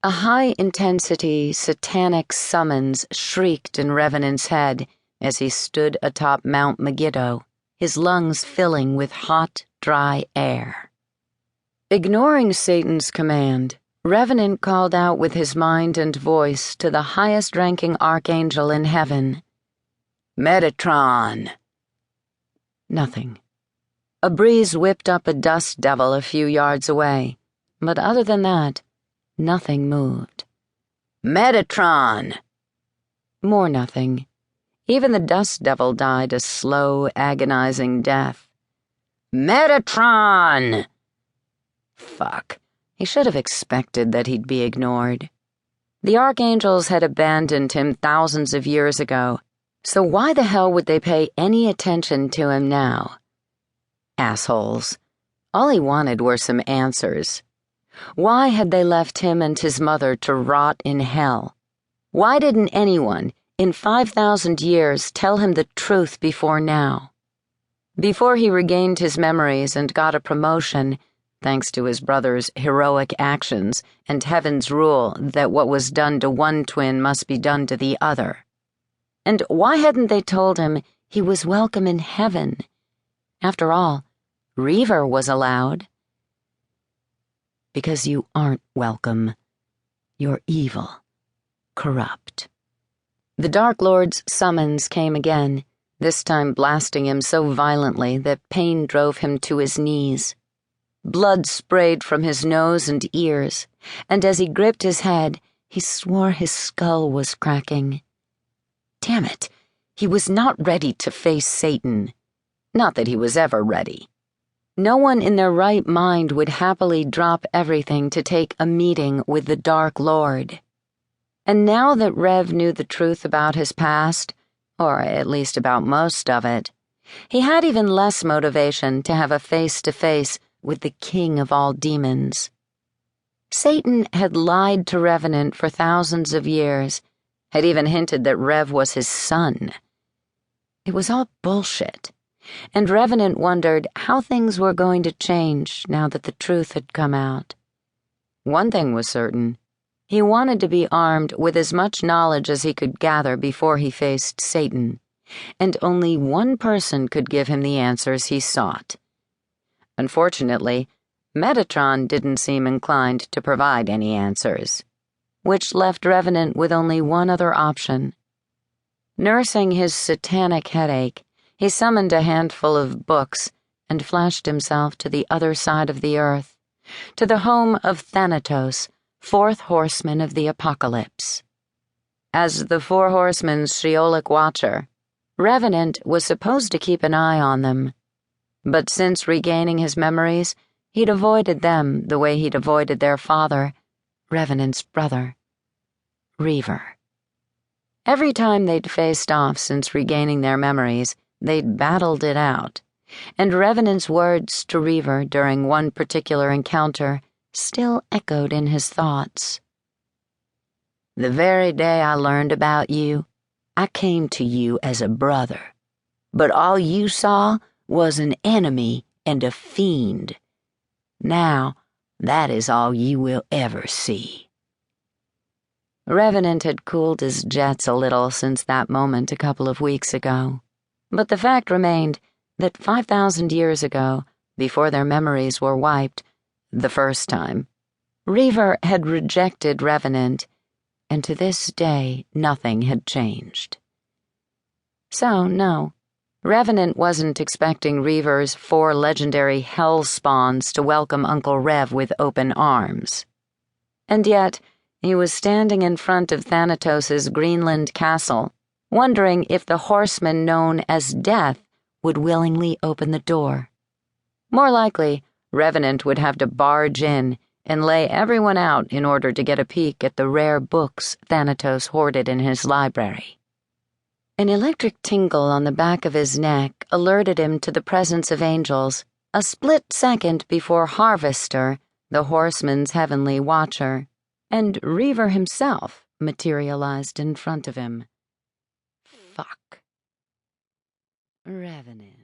A high-intensity, satanic summons shrieked in Revenant's head as he stood atop Mount Megiddo, his lungs filling with hot, dry air. Ignoring Satan's command, Revenant called out with his mind and voice to the highest-ranking archangel in heaven. Metatron! Nothing. A breeze whipped up a dust devil a few yards away, but other than that, nothing moved. Metatron! More nothing. Even the dust devil died a slow, agonizing death. Metatron! Fuck. He should have expected that he'd be ignored. The archangels had abandoned him thousands of years ago, so why the hell would they pay any attention to him now? Assholes. All he wanted were some answers. Why had they left him and his mother to rot in hell? Why didn't anyone, in 5,000 years, tell him the truth before now? Before he regained his memories and got a promotion, thanks to his brother's heroic actions and heaven's rule that what was done to one twin must be done to the other. And why hadn't they told him he was welcome in heaven? After all, Reaver was allowed. Because you aren't welcome. You're evil. Corrupt. The Dark Lord's summons came again, this time blasting him so violently that pain drove him to his knees. Blood sprayed from his nose and ears, and as he gripped his head, he swore his skull was cracking. Damn it, he was not ready to face Satan. Not that he was ever ready. No one in their right mind would happily drop everything to take a meeting with the Dark Lord. And now that Rev knew the truth about his past, or at least about most of it, he had even less motivation to have a face-to-face with the king of all demons. Satan had lied to Revenant for thousands of years, had even hinted that Rev was his son. It was all bullshit. And Revenant wondered how things were going to change now that the truth had come out. One thing was certain. He wanted to be armed with as much knowledge as he could gather before he faced Satan, and only one person could give him the answers he sought. Unfortunately, Metatron didn't seem inclined to provide any answers, which left Revenant with only one other option. Nursing his satanic headache, he summoned a handful of books and flashed himself to the other side of the earth, to the home of Thanatos, fourth horseman of the apocalypse. As the four horsemen's Sheolic watcher, Revenant was supposed to keep an eye on them, but since regaining his memories, he'd avoided them the way he'd avoided their father, Revenant's brother, Reaver. Every time they'd faced off since regaining their memories, they'd battled it out, and Revenant's words to Reaver during one particular encounter still echoed in his thoughts. The very day I learned about you, I came to you as a brother, but all you saw was an enemy and a fiend. Now, that is all you will ever see. Revenant had cooled his jets a little since that moment a couple of weeks ago. But the fact remained that 5,000 years ago, before their memories were wiped, the first time, Reaver had rejected Revenant, and to this day nothing had changed. So, no, Revenant wasn't expecting Reaver's 4 legendary hell spawns to welcome Uncle Rev with open arms. And yet, he was standing in front of Thanatos's Greenland castle, wondering if the horseman known as Death would willingly open the door. More likely, Revenant would have to barge in and lay everyone out in order to get a peek at the rare books Thanatos hoarded in his library. An electric tingle on the back of his neck alerted him to the presence of angels, a split second before Harvester, the horseman's heavenly watcher, and Reaver himself materialized in front of him. Fuck. Revenant.